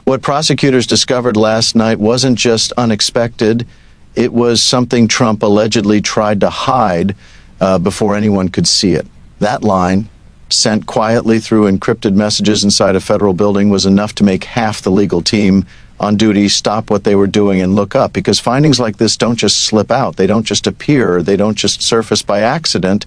What prosecutors discovered last night wasn't just unexpected, it was something Trump allegedly tried to hide before anyone could see it. That line, sent quietly through encrypted messages inside a federal building, was enough to make half the legal team on duty stop what they were doing and look up, because findings like this don't just slip out, they don't just appear, they don't just surface by accident.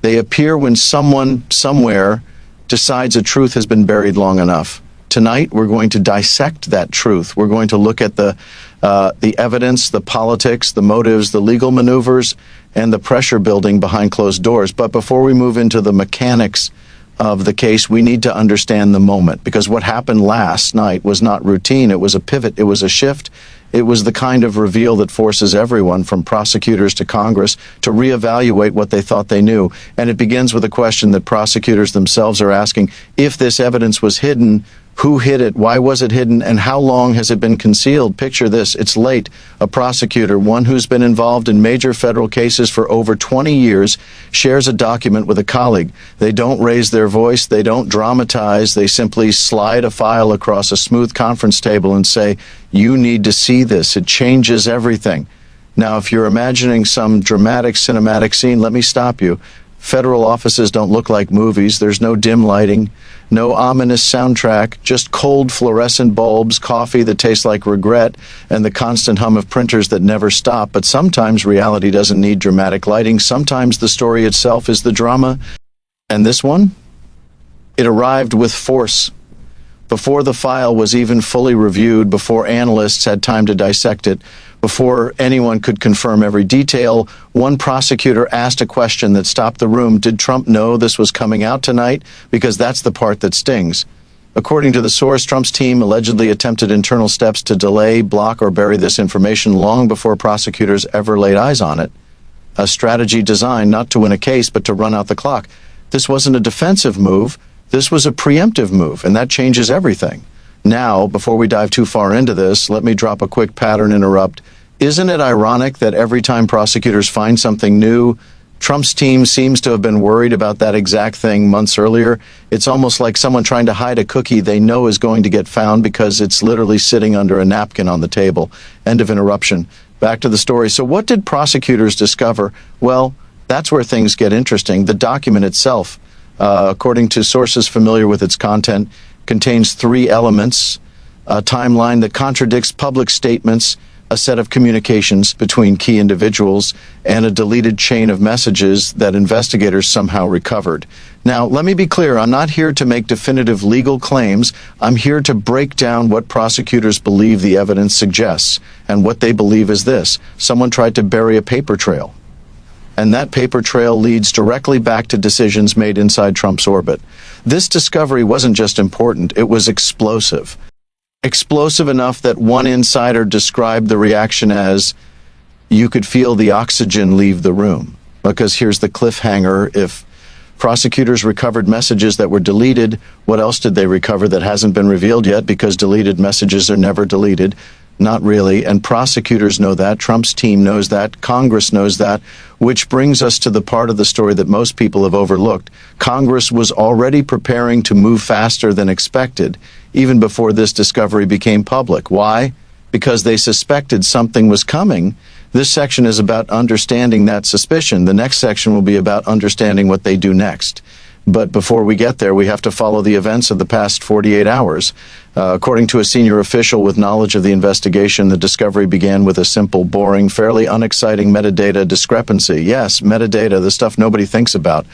They appear when someone somewhere decides a truth has been buried long enough. Tonight, we're going to dissect that truth. We're going to look at the evidence, the politics, the motives, the legal maneuvers, and the pressure building behind closed doors. But before we move into the mechanics of the case, we need to understand the moment, because what happened last night was not routine. It was a pivot. It was a shift. It was the kind of reveal that forces everyone, from prosecutors to Congress, to reevaluate what they thought they knew. And it begins with a question that prosecutors themselves are asking: if this evidence was hidden, who hid it? Why was it hidden? And how long has it been concealed? Picture this. It's late. A prosecutor, one who's been involved in major federal cases for over 20 years, shares a document with a colleague. They don't raise their voice. They don't dramatize. They simply slide a file across a smooth conference table and say, "You need to see this. It changes everything." Now, if you're imagining some dramatic cinematic scene, let me stop you. Federal offices don't look like movies. There's no dim lighting, no ominous soundtrack, just cold fluorescent bulbs, coffee that tastes like regret, and the constant hum of printers that never stop. But sometimes reality doesn't need dramatic lighting. Sometimes the story itself is the drama. And this one? It arrived with force. Before the file was even fully reviewed, before analysts had time to dissect it, before anyone could confirm every detail, one prosecutor asked a question that stopped the room. Did Trump know this was coming out tonight? Because that's the part that stings. According to the source, Trump's team allegedly attempted internal steps to delay, block, or bury this information long before prosecutors ever laid eyes on it. A strategy designed not to win a case, but to run out the clock. This wasn't a defensive move. This was a preemptive move, and that changes everything. Now, before we dive too far into this, let me drop a quick pattern interrupt. Isn't it ironic that every time prosecutors find something new, Trump's team seems to have been worried about that exact thing months earlier? It's almost like someone trying to hide a cookie they know is going to get found because it's literally sitting under a napkin on the table. End of interruption. Back to the story. So what did prosecutors discover? Well, that's where things get interesting. The document itself, according to sources familiar with its content, contains three elements: a timeline that contradicts public statements, a set of communications between key individuals, and a deleted chain of messages that investigators somehow recovered. Now, let me be clear, I'm not here to make definitive legal claims. I'm here to break down what prosecutors believe the evidence suggests. And what they believe is this: someone tried to bury a paper trail. And that paper trail leads directly back to decisions made inside Trump's orbit. This discovery wasn't just important, it was explosive. Explosive enough that one insider described the reaction as, "You could feel the oxygen leave the room." Because here's the cliffhanger: if prosecutors recovered messages that were deleted, what else did they recover that hasn't been revealed yet? Because deleted messages are never deleted. Not really, and prosecutors know that, Trump's team knows that, Congress knows that, which brings us to the part of the story that most people have overlooked. Congress was already preparing to move faster than expected, even before this discovery became public. Why? Because they suspected something was coming. This section is about understanding that suspicion. The next section will be about understanding what they do next. But before we get there, we have to follow the events of the past 48 hours. According to a senior official with knowledge of the investigation, the discovery began with a simple, boring, fairly unexciting metadata discrepancy. Yes, metadata, the stuff nobody thinks about.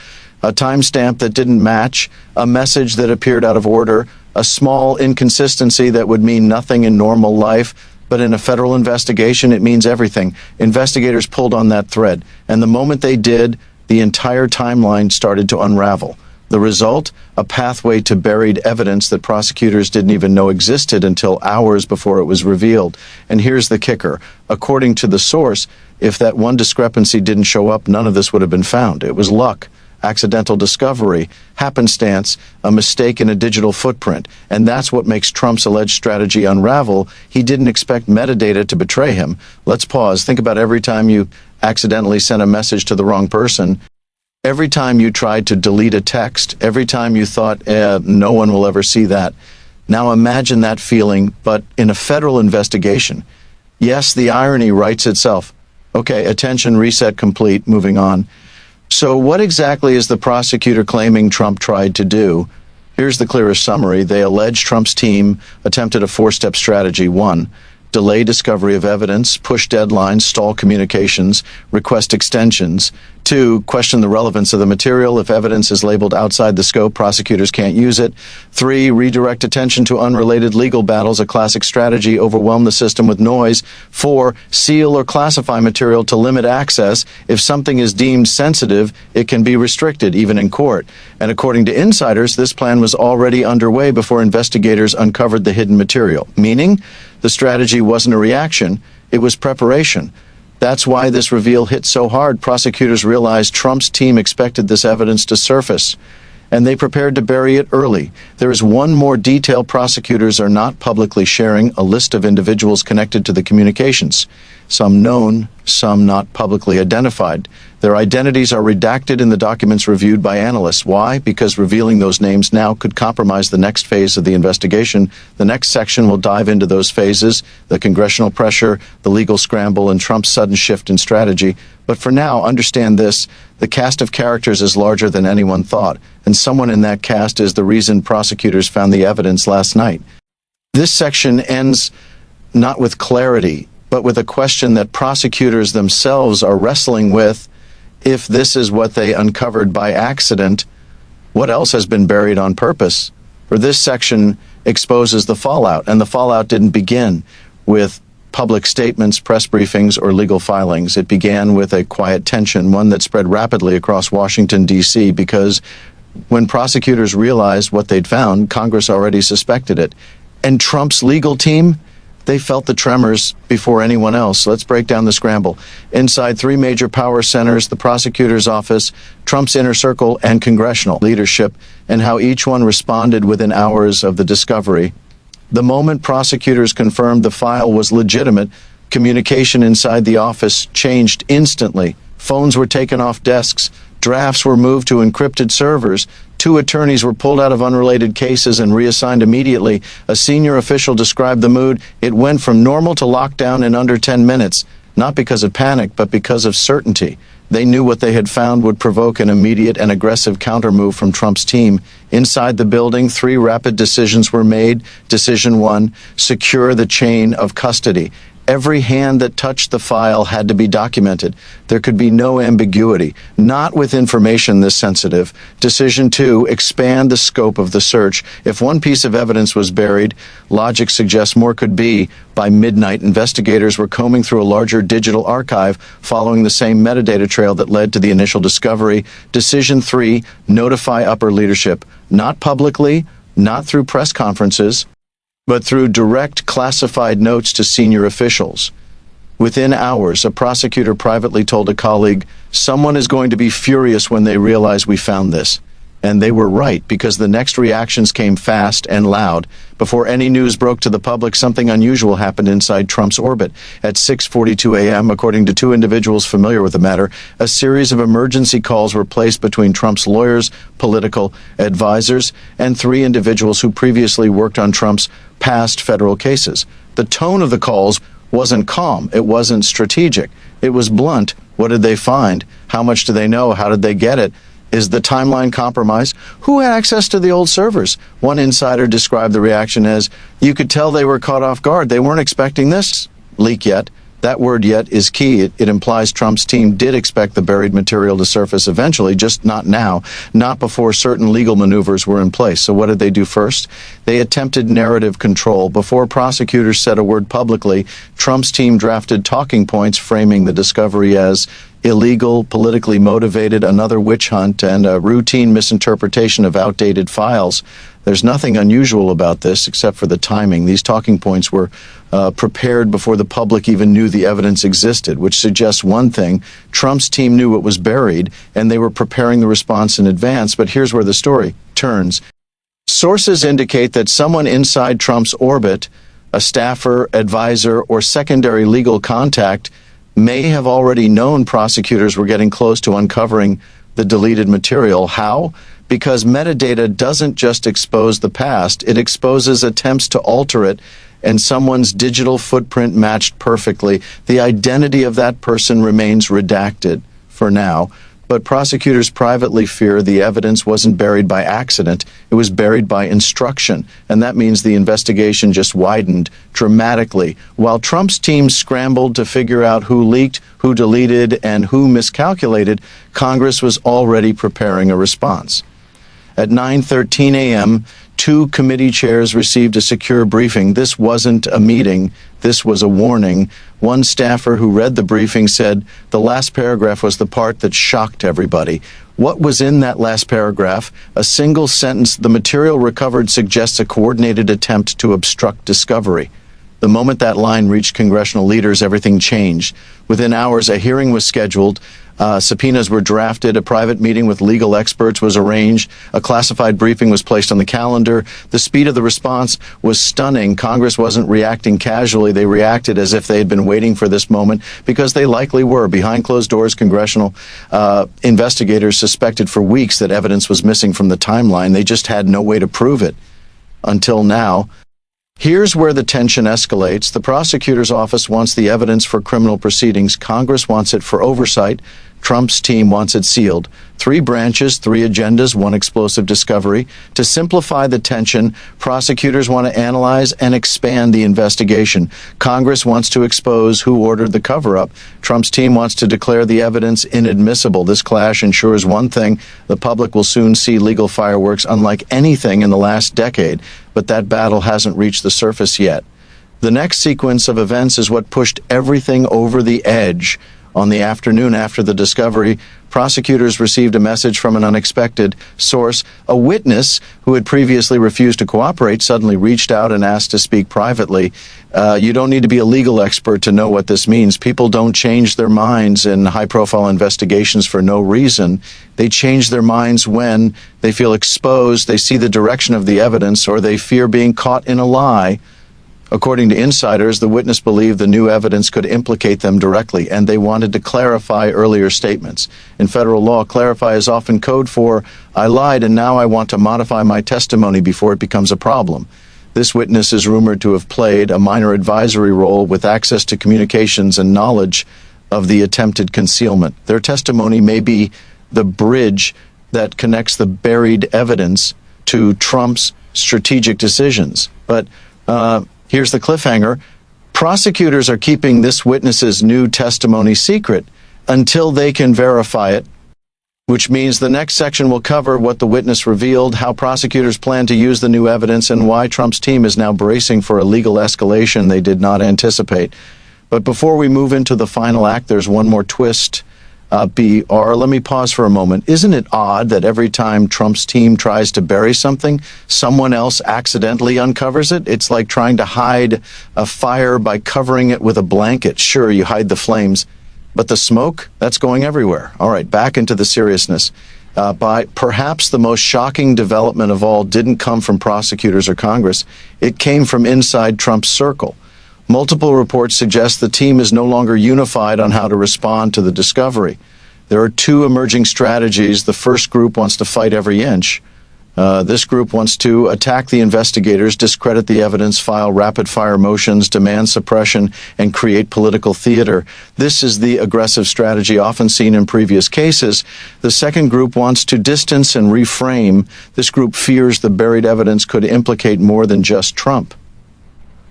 A timestamp that didn't match, a message that appeared out of order, a small inconsistency that would mean nothing in normal life, but in a federal investigation, it means everything. Investigators pulled on that thread, and the moment they did, the entire timeline started to unravel. The result? A pathway to buried evidence that prosecutors didn't even know existed until hours before it was revealed. And here's the kicker. According to the source, if that one discrepancy didn't show up, none of this would have been found. It was luck, accidental discovery, happenstance, a mistake in a digital footprint. And that's what makes Trump's alleged strategy unravel. He didn't expect metadata to betray him. Let's pause. Think about every time you accidentally sent a message to the wrong person. Every time you tried to delete a text, every time you thought, no one will ever see that. Now imagine that feeling, but in a federal investigation. Yes, the irony writes itself. Okay, attention, reset complete, moving on. So what exactly is the prosecutor claiming Trump tried to do? Here's the clearest summary. They allege Trump's team attempted a four-step strategy. 1, delay discovery of evidence, push deadlines, stall communications, request extensions. 2, question the relevance of the material. If evidence is labeled outside the scope, prosecutors can't use it. 3, redirect attention to unrelated legal battles, a classic strategy, overwhelm the system with noise. 4, seal or classify material to limit access. If something is deemed sensitive, it can be restricted, even in court. And according to insiders, this plan was already underway before investigators uncovered the hidden material, meaning the strategy wasn't a reaction, it was preparation. That's why this reveal hit so hard. Prosecutors realized Trump's team expected this evidence to surface, and they prepared to bury it early. There is one more detail prosecutors are not publicly sharing: a list of individuals connected to the communications. Some known, some not publicly identified. Their identities are redacted in the documents reviewed by analysts. Why? Because revealing those names now could compromise the next phase of the investigation. The next section will dive into those phases: the congressional pressure, the legal scramble, and Trump's sudden shift in strategy. But for now, understand this: the cast of characters is larger than anyone thought, and someone in that cast is the reason prosecutors found the evidence last night. This section ends not with clarity, but with a question that prosecutors themselves are wrestling with. If this is what they uncovered by accident, what else has been buried on purpose? For this section exposes the fallout, and the fallout didn't begin with public statements, press briefings, or legal filings. It began with a quiet tension, one that spread rapidly across Washington, D.C., because when prosecutors realized what they'd found, Congress already suspected it. And Trump's legal team, they felt the tremors before anyone else. Let's break down the scramble. Inside 3 major power centers, the prosecutor's office, Trump's inner circle, and congressional leadership, and how each one responded within hours of the discovery. The moment prosecutors confirmed the file was legitimate, communication inside the office changed instantly. Phones were taken off desks, drafts were moved to encrypted servers, 2 attorneys were pulled out of unrelated cases and reassigned immediately. A senior official described the mood. It went from normal to lockdown in under 10 minutes, not because of panic, but because of certainty. They knew what they had found would provoke an immediate and aggressive countermove from Trump's team. Inside the building, 3 rapid decisions were made. Decision 1, secure the chain of custody. Every hand that touched the file had to be documented. There could be no ambiguity, not with information this sensitive. Decision 2, expand the scope of the search. If one piece of evidence was buried, logic suggests more could be. By midnight, investigators were combing through a larger digital archive, following the same metadata trail that led to the initial discovery. Decision 3, notify upper leadership, not publicly, not through press conferences, but through direct classified notes to senior officials. Within hours, a prosecutor privately told a colleague, "Someone is going to be furious when they realize we found this." And they were right, because the next reactions came fast and loud. Before any news broke to the public, something unusual happened inside Trump's orbit. At 6:42 a.m., according to 2 individuals familiar with the matter, a series of emergency calls were placed between Trump's lawyers, political advisors, and 3 individuals who previously worked on Trump's past federal cases. The tone of the calls wasn't calm. It wasn't strategic. It was blunt. What did they find? How much do they know? How did they get it? Is the timeline compromised? Who had access to the old servers? One insider described the reaction as, "You could tell they were caught off guard. They weren't expecting this leak yet." That word "yet" is key. It implies Trump's team did expect the buried material to surface eventually, just not now, not before certain legal maneuvers were in place. So what did they do first? They attempted narrative control. Before prosecutors said a word publicly, Trump's team drafted talking points framing the discovery as illegal, politically motivated, another witch hunt, and a routine misinterpretation of outdated files. There's nothing unusual about this except for the timing. These talking points were prepared before the public even knew the evidence existed, which suggests one thing: Trump's team knew it was buried, and they were preparing the response in advance. But here's where the story turns. Sources indicate that someone inside Trump's orbit, a staffer, advisor, or secondary legal contact, may have already known prosecutors were getting close to uncovering the deleted material. How? because metadata doesn't just expose the past, it exposes attempts to alter it, and someone's digital footprint matched perfectly. The identity of that person remains redacted for now, but prosecutors privately fear the evidence wasn't buried by accident, it was buried by instruction, and that means the investigation just widened dramatically. While Trump's team scrambled to figure out who leaked, who deleted, and who miscalculated, Congress was already preparing a response. At 9:13 a.m., 2 committee chairs received a secure briefing. This wasn't a meeting, this was a warning. One staffer who read the briefing said the last paragraph was the part that shocked everybody. What was in that last paragraph? A single sentence: the material recovered suggests a coordinated attempt to obstruct discovery. The moment that line reached congressional leaders, everything changed. Within hours, a hearing was scheduled. Subpoenas were drafted. A private meeting with legal experts was arranged. A classified briefing was placed on the calendar. The speed of the response was stunning. Congress wasn't reacting casually. They reacted as if they had been waiting for this moment, because they likely were. Behind closed doors, congressional investigators suspected for weeks that evidence was missing from the timeline. They just had no way to prove it until now. Here's where the tension escalates. The prosecutor's office wants the evidence for criminal proceedings. Congress wants it for oversight. Trump's team wants it sealed. 3 branches, 3 agendas, 1 explosive discovery. To simplify the tension, prosecutors want to analyze and expand the investigation. Congress wants to expose who ordered the cover-up. Trump's team wants to declare the evidence inadmissible. This clash ensures one thing: the public will soon see legal fireworks unlike anything in the last decade. But that battle hasn't reached the surface yet. The next sequence of events is what pushed everything over the edge. On the afternoon after the discovery, prosecutors received a message from an unexpected source. A witness who had previously refused to cooperate suddenly reached out and asked to speak privately. You don't need to be a legal expert to know what this means. People don't change their minds in high-profile investigations for no reason. They change their minds when they feel exposed, they see the direction of the evidence, or they fear being caught in a lie. According to insiders, the witness believed the new evidence could implicate them directly, and they wanted to clarify earlier statements. In federal law, clarify is often code for, I lied and now I want to modify my testimony before it becomes a problem. This witness is rumored to have played a minor advisory role with access to communications and knowledge of the attempted concealment. Their testimony may be the bridge that connects the buried evidence to Trump's strategic decisions. But here's the cliffhanger. Prosecutors are keeping this witness's new testimony secret until they can verify it, which means the next section will cover what the witness revealed, how prosecutors plan to use the new evidence, and why Trump's team is now bracing for a legal escalation they did not anticipate. But before we move into the final act, there's one more twist. Let me pause for a moment. Isn't it odd that every time Trump's team tries to bury something, someone else accidentally uncovers it? It's like trying to hide a fire by covering it with a blanket. Sure, you hide the flames, but the smoke, that's going everywhere. All right, back into the seriousness. By perhaps the most shocking development of all didn't come from prosecutors or Congress. It came from inside Trump's circle. Multiple reports suggest the team is no longer unified on how to respond to the discovery. There are 2 emerging strategies. The first group wants to fight every inch. This group wants to attack the investigators, discredit the evidence, file rapid-fire motions, demand suppression, and create political theater. This is the aggressive strategy often seen in previous cases. The second group wants to distance and reframe. This group fears the buried evidence could implicate more than just Trump.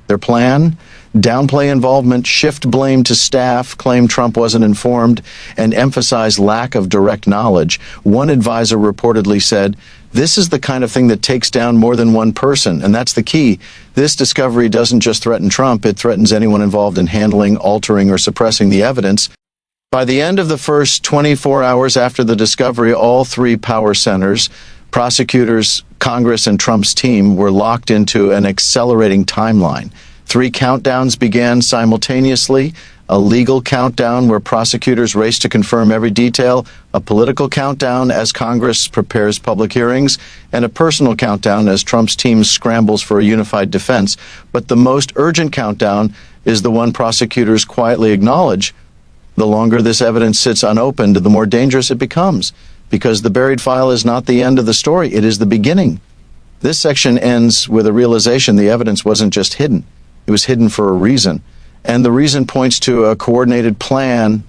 Their plan? Downplay involvement, shift blame to staff, claim Trump wasn't informed, and emphasize lack of direct knowledge. One advisor reportedly said, "This is the kind of thing that takes down more than one person," and that's the key. This discovery doesn't just threaten Trump, it threatens anyone involved in handling, altering, or suppressing the evidence. By the end of the first 24 hours after the discovery, all 3 power centers, prosecutors, Congress, and Trump's team, were locked into an accelerating timeline. 3 countdowns began simultaneously: a legal countdown where prosecutors race to confirm every detail, a political countdown as Congress prepares public hearings, and a personal countdown as Trump's team scrambles for a unified defense. But the most urgent countdown is the one prosecutors quietly acknowledge. The longer this evidence sits unopened, the more dangerous it becomes. because the buried file is not the end of the story. It is the beginning. This section ends with a realization the evidence wasn't just hidden. It was hidden for a reason. And the reason points to a coordinated plan